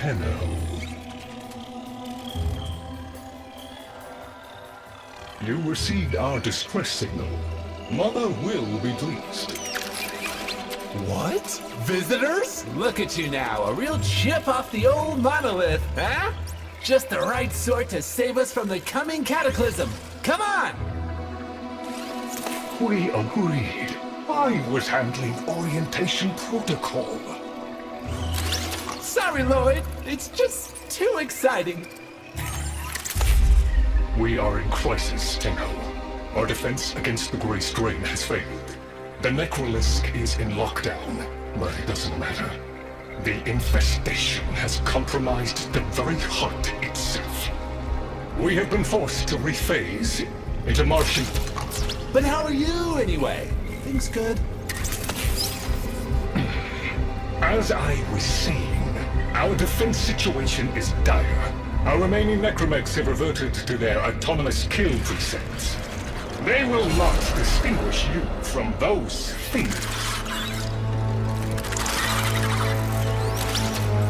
Tenno. You received our distress signal. Mother will be pleased. What? Visitors? Look at you now, a real chip off the old monolith, huh? Just the right sort to save us from the coming cataclysm. Come on! We agreed. I was handling orientation protocol. Sorry, Loid. It's just too exciting. We are in crisis, Tenno. Our defense against the Grey Strain has failed. The Necrolisk is in lockdown, but it doesn't matter. The infestation has compromised the very heart itself. We have been forced to rephase into Martian... But how are you, anyway? Things good? As I was saying, our defense situation is dire. Our remaining necromechs have reverted to their autonomous kill precepts. They will not distinguish you from those things.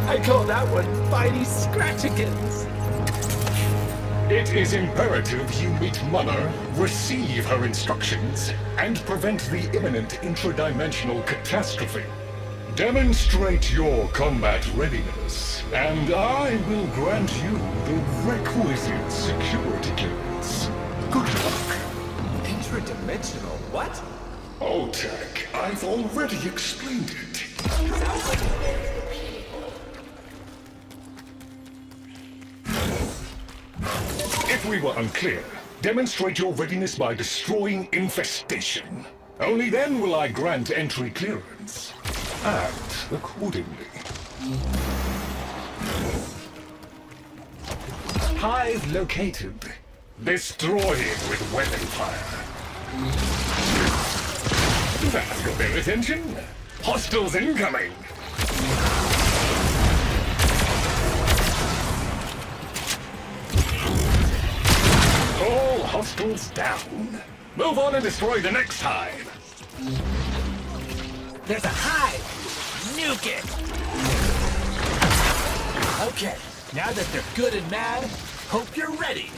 I call that one Bitey Scratchikins. It is imperative you meet Mother, receive her instructions, and prevent the imminent intradimensional catastrophe. Demonstrate your combat readiness, and I will grant you the requisite security clearance. Good luck. Intradimensional what? Otak, I've already explained it. If we were unclear, demonstrate your readiness by destroying Infestation. Only then will I grant entry clearance. Act accordingly. Hive located. Destroy it with weapon fire. That got their attention. Hostiles incoming. All hostiles down. Move on and destroy the next hive. There's a hive! Nuke it! Okay, now that they're good and mad, hope you're ready.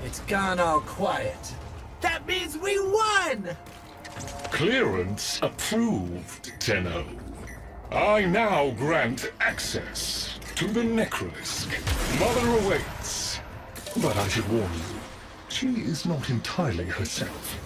It's gone all quiet. That means we won! Clearance approved, Tenno. I now grant access to the Necrolisk. Mother awaits. But I should warn you, she is not entirely herself.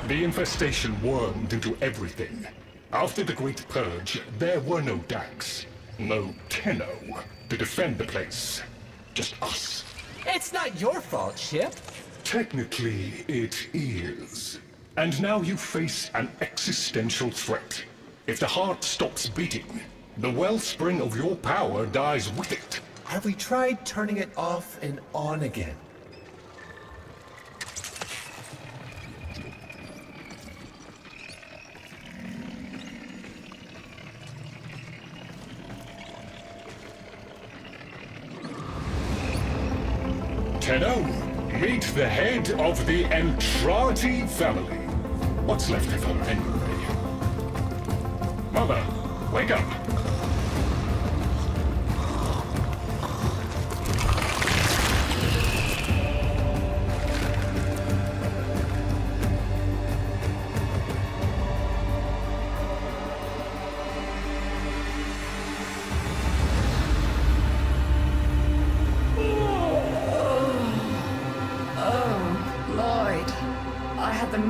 The infestation wormed into everything. After the Great Purge, there were no Dax, no Tenno to defend the place. Just us. It's not your fault, Chip. Technically, it is. And now you face an existential threat. If the heart stops beating, the wellspring of your power dies with it. Have we tried turning it off and on again? Tenno, meet the head of the Entrati family. What's left of her, anyway? Mother, wake up!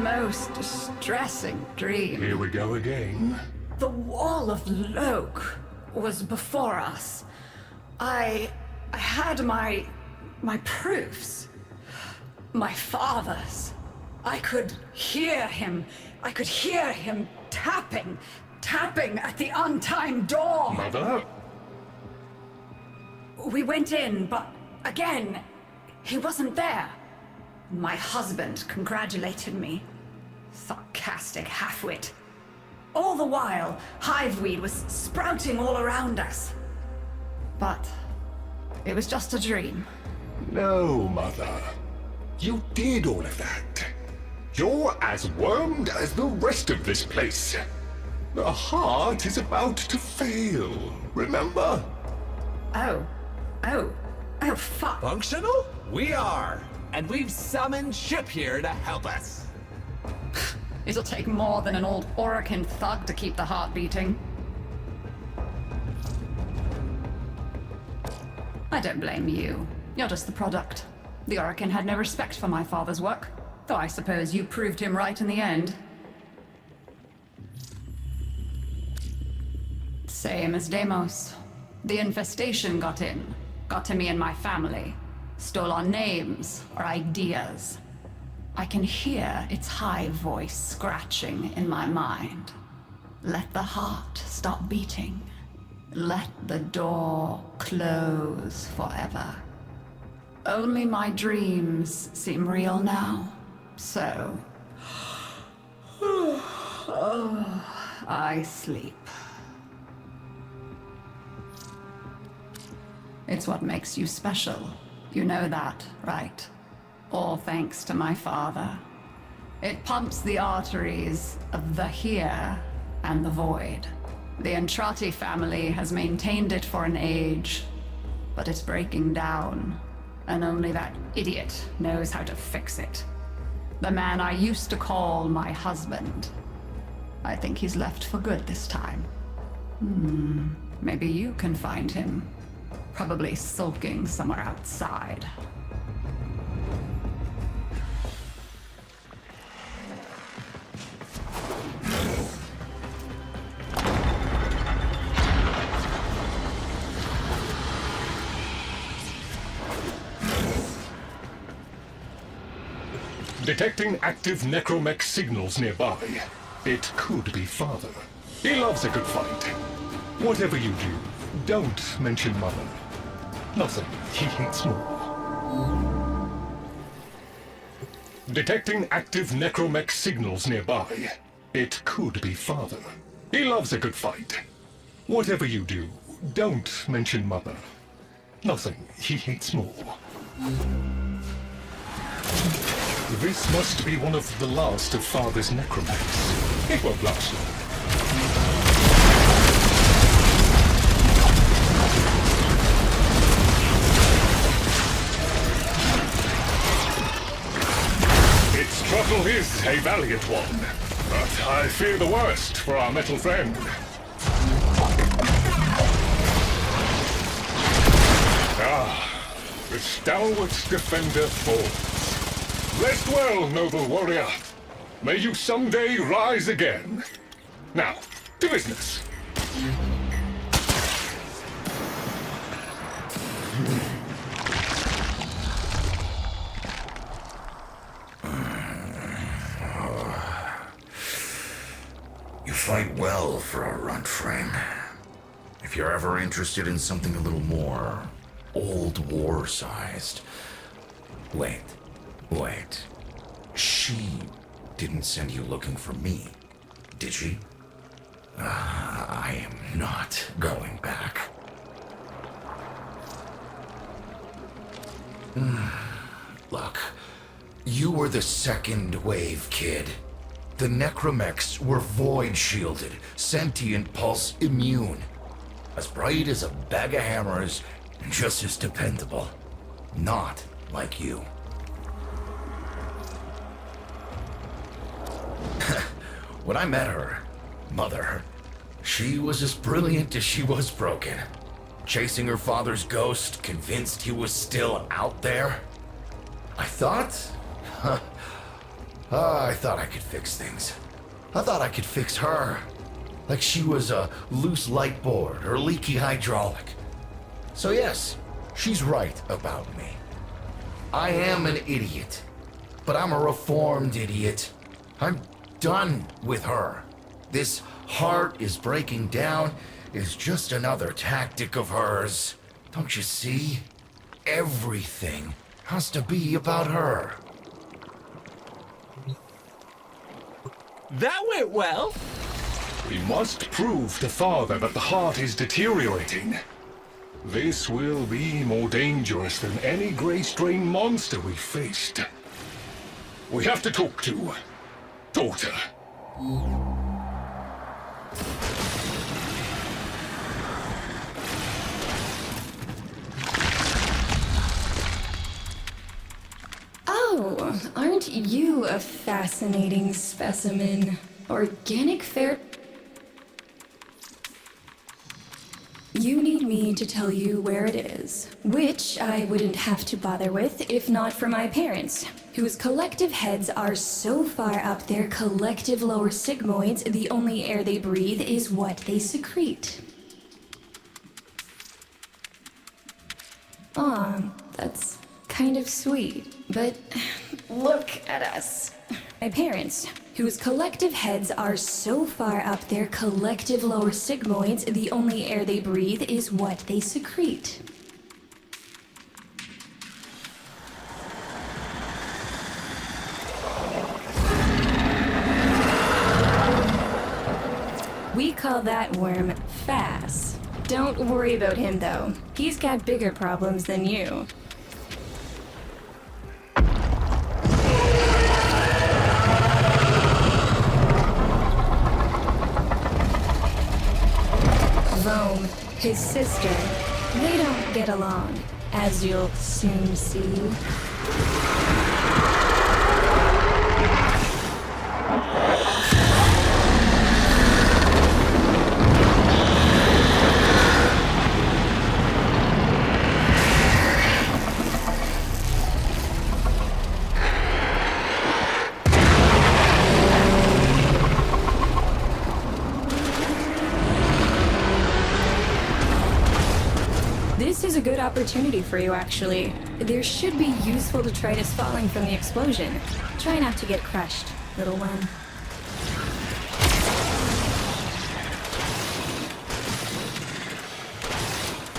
Most distressing dream. Here we go again. The wall of Loke was before us. I had my proofs. My father's. I could hear him I could hear him tapping at the untimed door. Mother? We went in, but again, he wasn't there. My husband congratulated me. Sarcastic halfwit. All the while, hiveweed was sprouting all around us. But it was just a dream. No, Mother. You did all of that. You're as wormed as the rest of this place. The heart is about to fail, remember? Oh, fuck. Functional? We are. And we've summoned Ship here to help us. It'll take more than an old Orokin thug to keep the heart beating. I don't blame you. You're just the product. The Orokin had no respect for my father's work, though I suppose you proved him right in the end. Same as Deimos. The infestation got in. Got to me and my family. Stole our names, our ideas. I can hear its high voice scratching in my mind. Let the heart stop beating. Let the door close forever. Only my dreams seem real now. So... I sleep. It's what makes you special. You know that, right? All thanks to my father. It pumps the arteries of the here and the void. The Entrati family has maintained it for an age, but it's breaking down, and only that idiot knows how to fix it. The man I used to call my husband. I think he's left for good this time. Maybe you can find him. Probably sulking somewhere outside. Detecting active necromech signals nearby. It could be Father. He loves a good fight. Whatever you do, don't mention Mother. Nothing he hates more. Detecting active necromech signals nearby. It could be Father. He loves a good fight. Whatever you do, don't mention Mother. Nothing he hates more. This must be one of the last of Father's necromechs. It won't last long. Its struggle is a valiant one, but I fear the worst for our metal friend. The stalwart defender falls. Rest well, noble warrior. May you someday rise again. Now, to business. You fight well for a runt frame. If you're ever interested in something a little more old war-sized... Wait. She didn't send you looking for me, did she? I am not going back. Look, you were the second wave, kid. The necromechs were void-shielded, sentient pulse immune. As bright as a bag of hammers, and just as dependable. Not like you. When I met her, Mother, she was as brilliant as she was broken. Chasing her father's ghost, convinced he was still out there. I thought I could fix things. I thought I could fix her. Like she was a loose light board or leaky hydraulic. So yes, she's right about me. I am an idiot. But I'm a reformed idiot. I'm done with her. This heart is breaking down is just another tactic of hers. Don't you see? Everything has to be about her. That went well. We must prove to Father that the heart is deteriorating. This will be more dangerous than any Grey Strain monster we've faced. We have to talk to daughter. Oh, aren't you a fascinating specimen? Organic fair... You need me to tell you where it is, which I wouldn't have to bother with if not for my parents, whose collective heads are so far up their collective lower sigmoids, the only air they breathe is what they secrete. Aw, that's kind of sweet, but look at us. My parents, whose collective heads are so far up their collective lower sigmoids, the only air they breathe is what they secrete. We call that worm Fass. Don't worry about him though. He's got bigger problems than you. Rome, his sister, they don't get along, as you'll soon see. This is a good opportunity for you, actually. There should be useful detritus falling from the explosion. Try not to get crushed, little one.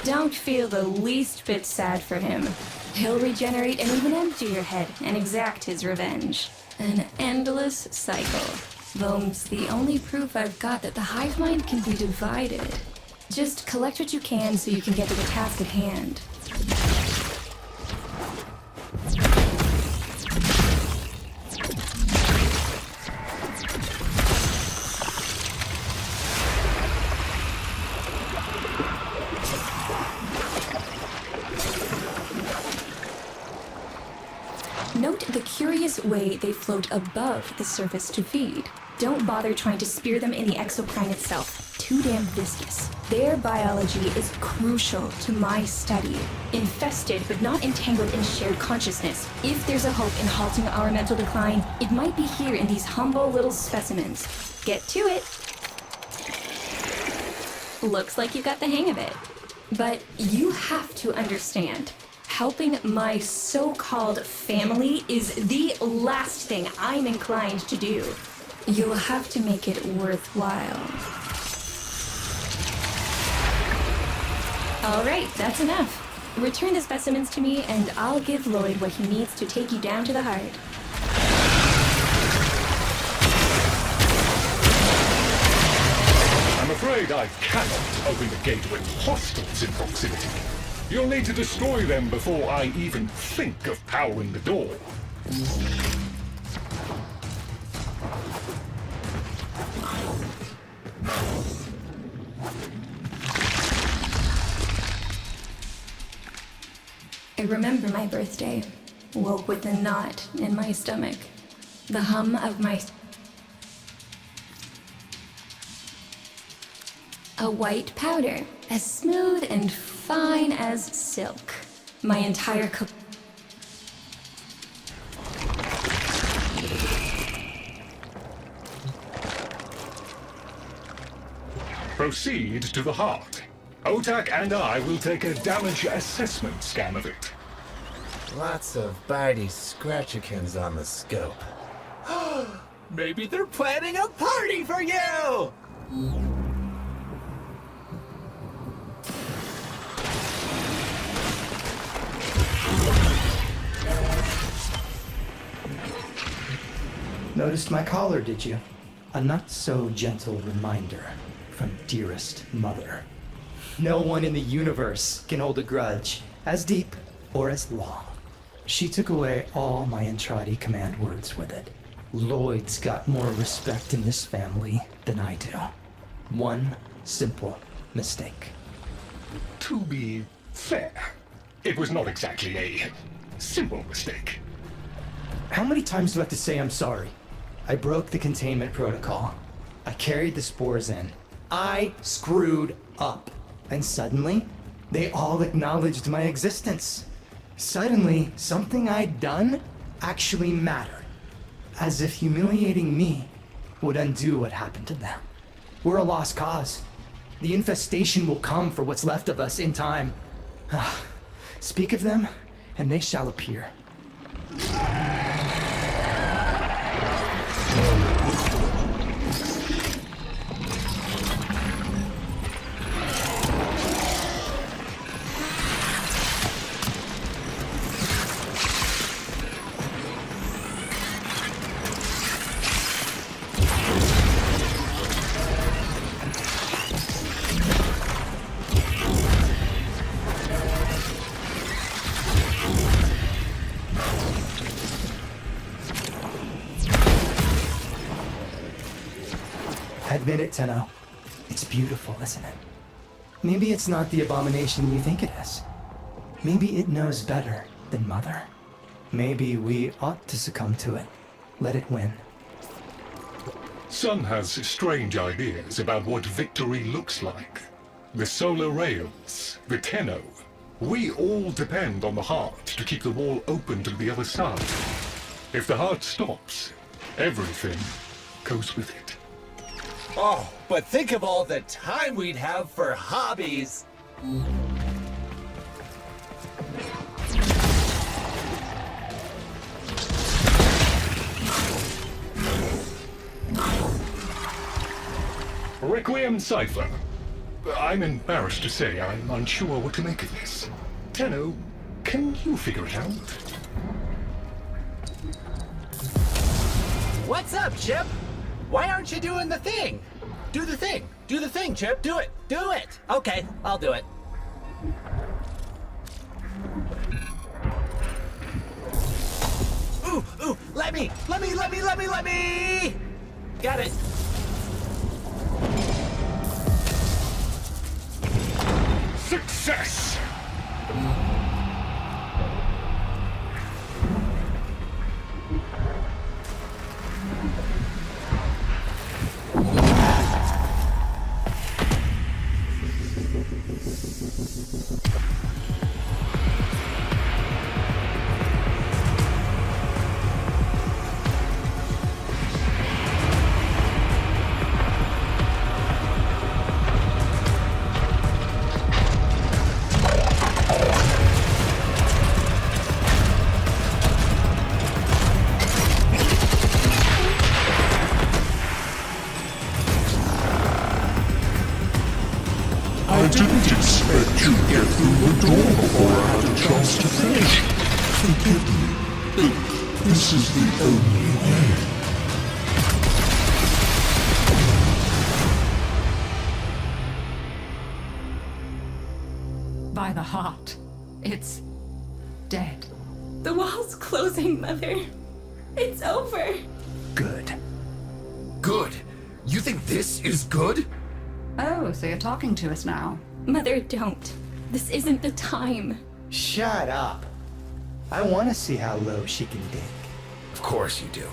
Don't feel the least bit sad for him. He'll regenerate and even empty your head and exact his revenge. An endless cycle. Thome's the only proof I've got that the hive mind can be divided. Just collect what you can so you can get to the task at hand. Note the curious way they float above the surface to feed. Don't bother trying to spear them in the exocrine itself. Too damn viscous. Their biology is crucial to my study. Infested, but not entangled in shared consciousness. If there's a hope in halting our mental decline, it might be here in these humble little specimens. Get to it. Looks like you got the hang of it. But you have to understand. Helping my so-called family is the last thing I'm inclined to do. You'll have to make it worthwhile. All right, that's enough. Return the specimens to me, and I'll give Loid what he needs to take you down to the heart. I'm afraid I cannot open the gate with hostiles in proximity. You'll need to destroy them before I even think of powering the door. I remember my birthday. Woke with a knot in my stomach. The hum of my... A white powder, as smooth and fine as silk. My entire Proceed to the heart. Otak and I will take a damage assessment scan of it. Lots of bitey scratchikins on the scope. Maybe they're planning a party for you! Noticed my collar, did you? A not-so-gentle reminder from dearest mother. No one in the universe can hold a grudge as deep or as long. She took away all my Entradi command words with it. Loid's got more respect in this family than I do. One simple mistake. To be fair, it was not exactly a simple mistake. How many times do I have to say I'm sorry? I broke the containment protocol. I carried the spores in. I screwed up. And suddenly, they all acknowledged my existence. Suddenly, something I'd done actually mattered. As if humiliating me would undo what happened to them. We're a lost cause. The infestation will come for what's left of us in time. Speak of them, and they shall appear. Admit it, Tenno. It's beautiful, isn't it? Maybe it's not the abomination you think it is. Maybe it knows better than Mother. Maybe we ought to succumb to it. Let it win. Sun has strange ideas about what victory looks like. The solar rails, the Tenno. We all depend on the heart to keep the wall open to the other side. If the heart stops, everything goes with it. Oh, but think of all the time we'd have for hobbies! Requiem Cipher. I'm embarrassed to say I'm unsure what to make of this. Tenno, can you figure it out? What's up, Chip? Why aren't you doing the thing? Do the thing! Do the thing, Chip! Do it! Do it! Okay, I'll do it. Ooh! Ooh! Let me! Got it! Success! I didn't expect you'd get through the door before I had a chance to finish. Forgive me, but this is the only way. By the heart, it's dead. The wall's closing, Mother. It's over. Good. Good? You think this is good? Oh, so you're talking to us now. Mother, don't. This isn't the time. Shut up. I want to see how low she can dig. Of course you do.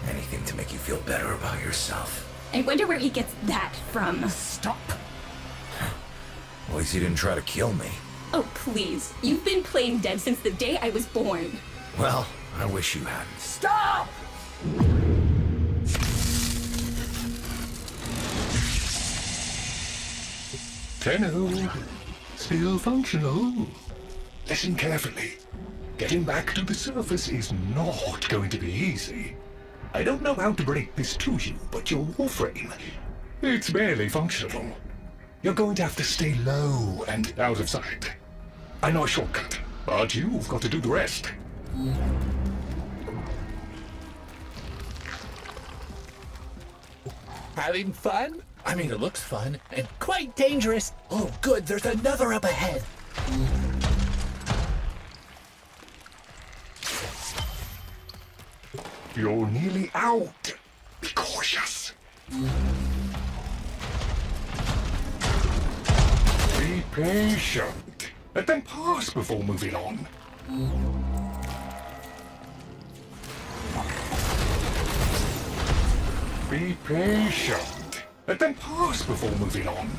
Anything to make you feel better about yourself. I wonder where he gets that from. Stop. At least you didn't try to kill me. Oh, please. You've been playing dead since the day I was born. Well, I wish you hadn't. Stop! Tenno, still functional. Listen carefully. Getting back to the surface is not going to be easy. I don't know how to break this to you, but your Warframe, it's barely functional. You're going to have to stay low and out of sight. I know a shortcut, but you've got to do the rest. Having fun? I mean, it looks fun and quite dangerous. Oh, good, there's another up ahead. You're nearly out. Be cautious. Be patient. Let them pass before moving on. Be patient. Let them pass before moving on.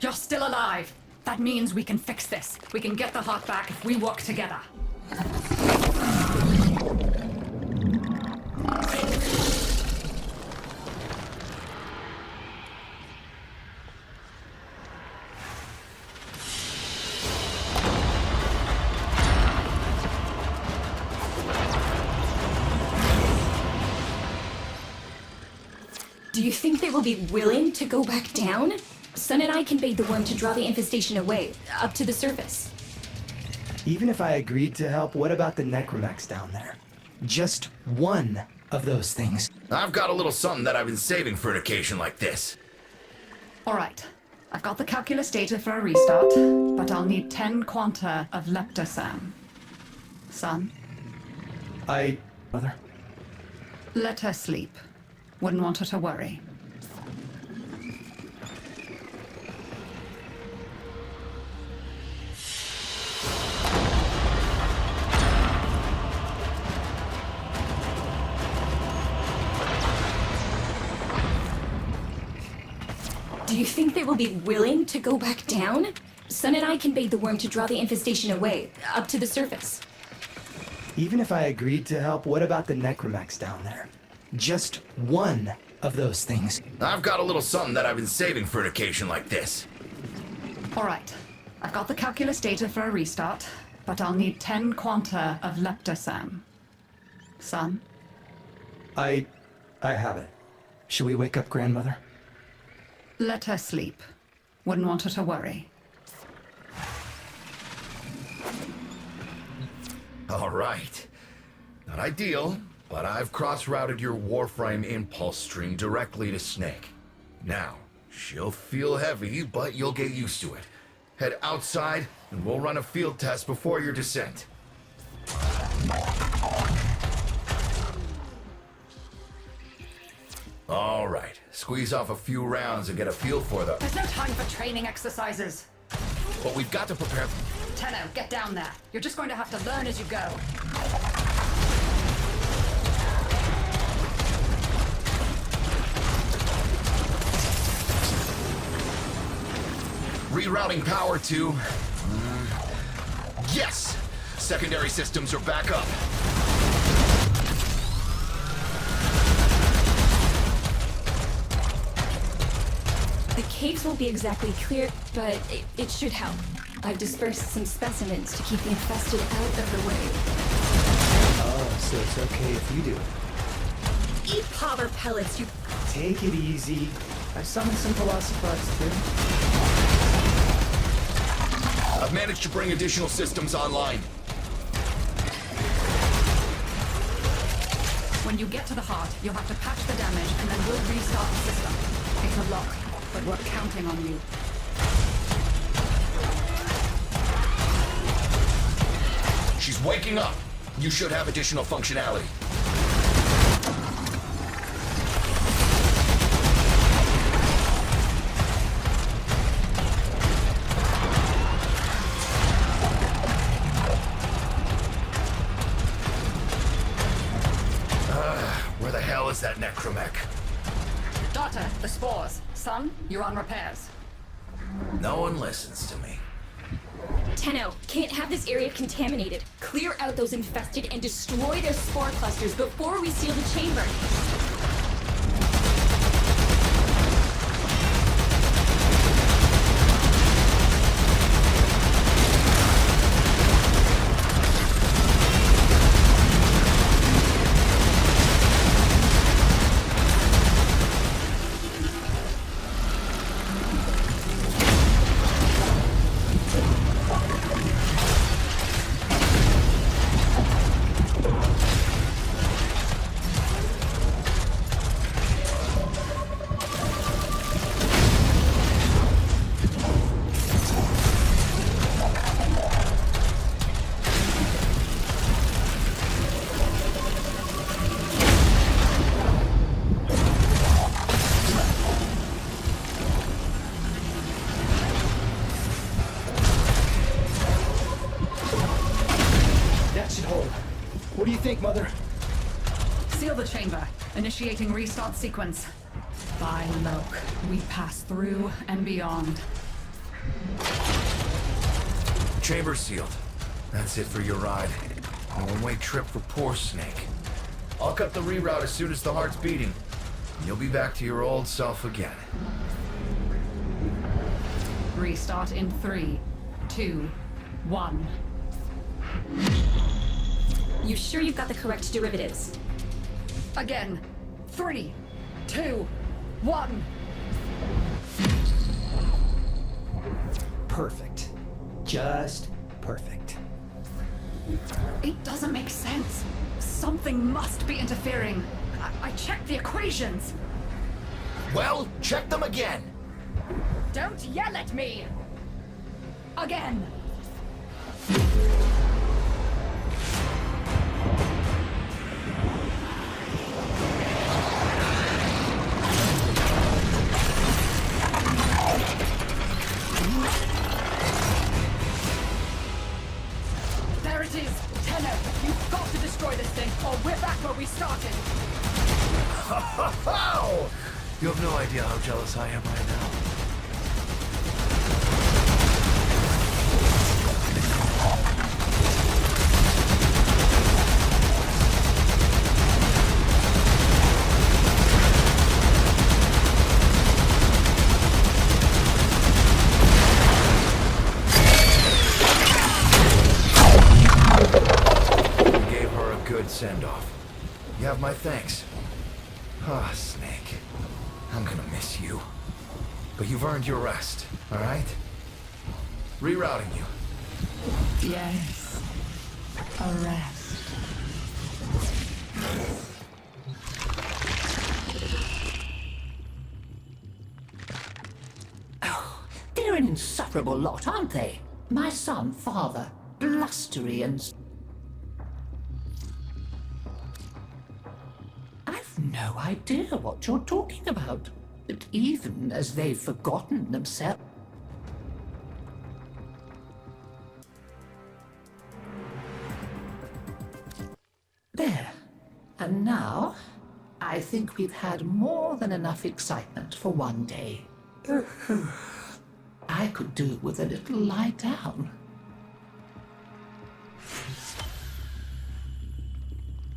You're still alive. That means we can fix this. We can get the heart back if we work together. Do you think they will be willing to go back down? Sun and I can bait the worm to draw the infestation away, up to the surface. Even if I agreed to help, what about the necromechs down there? Just one of those things. I've got a little something that I've been saving for an occasion like this. All right. I've got the calculus data for a restart, but I'll need 10 quanta of leptosam. Son, Mother? let her sleep. Wouldn't want her to worry. Do you think they will be willing to go back down? Sun and I can bait the worm to draw the infestation away, up to the surface. Even if I agreed to help, what about the necromechs down there? Just one of those things. I've got a little something that I've been saving for an occasion like this. All right. I've got the calculus data for a restart, but I'll need 10 quanta of leptosam. Son, I have it. Should we wake up grandmother? let her sleep. Wouldn't want her to worry. All right. Not ideal, but I've cross-routed your Warframe impulse string directly to Snake. Now, she'll feel heavy, but you'll get used to it. Head outside, and we'll run a field test before your descent. All right. Squeeze off a few rounds and get a feel for them. There's no time for training exercises. But we've got to prepare... Tenno, get down there. You're just going to have to learn as you go. Rerouting power to... Yes! Secondary systems are back up. The caves won't be exactly clear, but it should help. I've dispersed some specimens to keep the infested out of the way. Oh, so it's okay if you do it. Eat powder pellets, you... Take it easy. I've summoned some Velocipods too. I've managed to bring additional systems online. When you get to the heart, you'll have to patch the damage and then we'll restart the system. It's a lot, but we're counting on you. She's waking up. You should have additional functionality. Where the hell is that necromech? Daughter, the spores. Son, you're on repairs. No one listens to me. Tenno, can't have this area contaminated. Clear out those infested and destroy their spore clusters before we seal the chamber. What do you think, Mother? Seal the chamber. Initiating restart sequence. By Loke, we pass through and beyond. Chamber sealed. That's it for your ride. A one-way trip for poor Snake. I'll cut the reroute as soon as the heart's beating. You'll be back to your old self again. Restart in 3, 2, 1. You sure you've got the correct derivatives? Again. 3, 2, 1. Perfect. Just perfect. It doesn't make sense. Something must be interfering. I checked the equations. Well, check them again. Don't yell at me! Again! There it is! Tenno, you've got to destroy this thing, or we're back where we started! Ho! You have no idea how jealous I am right now. Send-off. You have my thanks. Ah, Snake. I'm gonna miss you. But you've earned your rest, alright? Rerouting you. Yes. A rest. Oh, they're an insufferable lot, aren't they? My son, father, blustery and... no idea what you're talking about. But even as they've forgotten themselves... There. And now, I think we've had more than enough excitement for one day. I could do with a little lie down.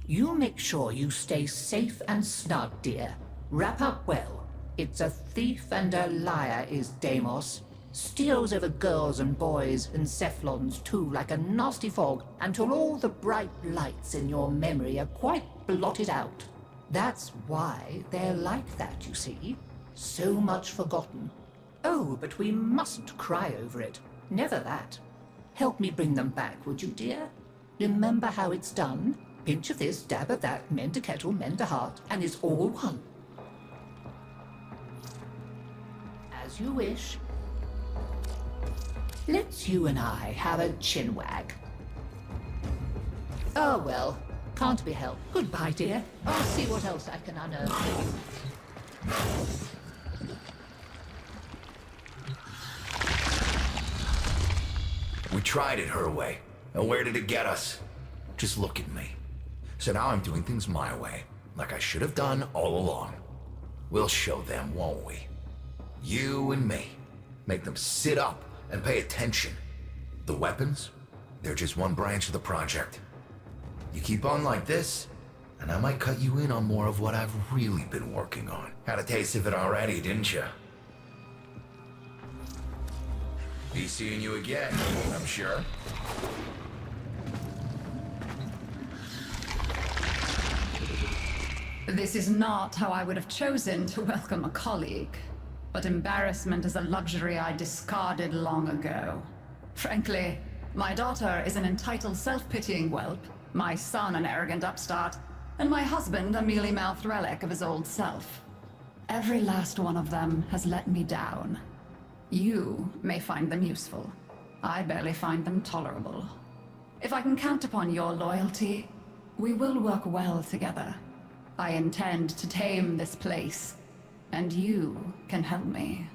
You make sure you stay safe and snug, dear. Wrap up well. It's a thief and a liar is Deimos. Steals over girls and boys and Cephalons too like a nasty fog until all the bright lights in your memory are quite blotted out. That's why they're like that, you see. So much forgotten. Oh, but we mustn't cry over it. Never that. Help me bring them back, would you, dear? Remember how it's done? Pinch of this, dab of that, mend a kettle, mend a heart, and it's all one. As you wish. Let's you and I have a chinwag. Oh well, can't be helped. Goodbye, dear. I'll see what else I can unearth. We tried it her way. And where did it get us? Just look at me. So now I'm doing things my way, like I should have done all along. We'll show them, won't we? You and me. Make them sit up and pay attention. The weapons? They're just one branch of the project. You keep on like this, and I might cut you in on more of what I've really been working on. Had a taste of it already, didn't you? Be seeing you again, I'm sure. This is not how I would have chosen to welcome a colleague, but embarrassment is a luxury I discarded long ago. Frankly, my daughter is an entitled, self-pitying whelp, my son an arrogant upstart, and my husband a mealy-mouthed relic of his old self. Every last one of them has let me down. You may find them useful. I barely find them tolerable. If I can count upon your loyalty, we will work well together. I intend to tame this place, and you can help me.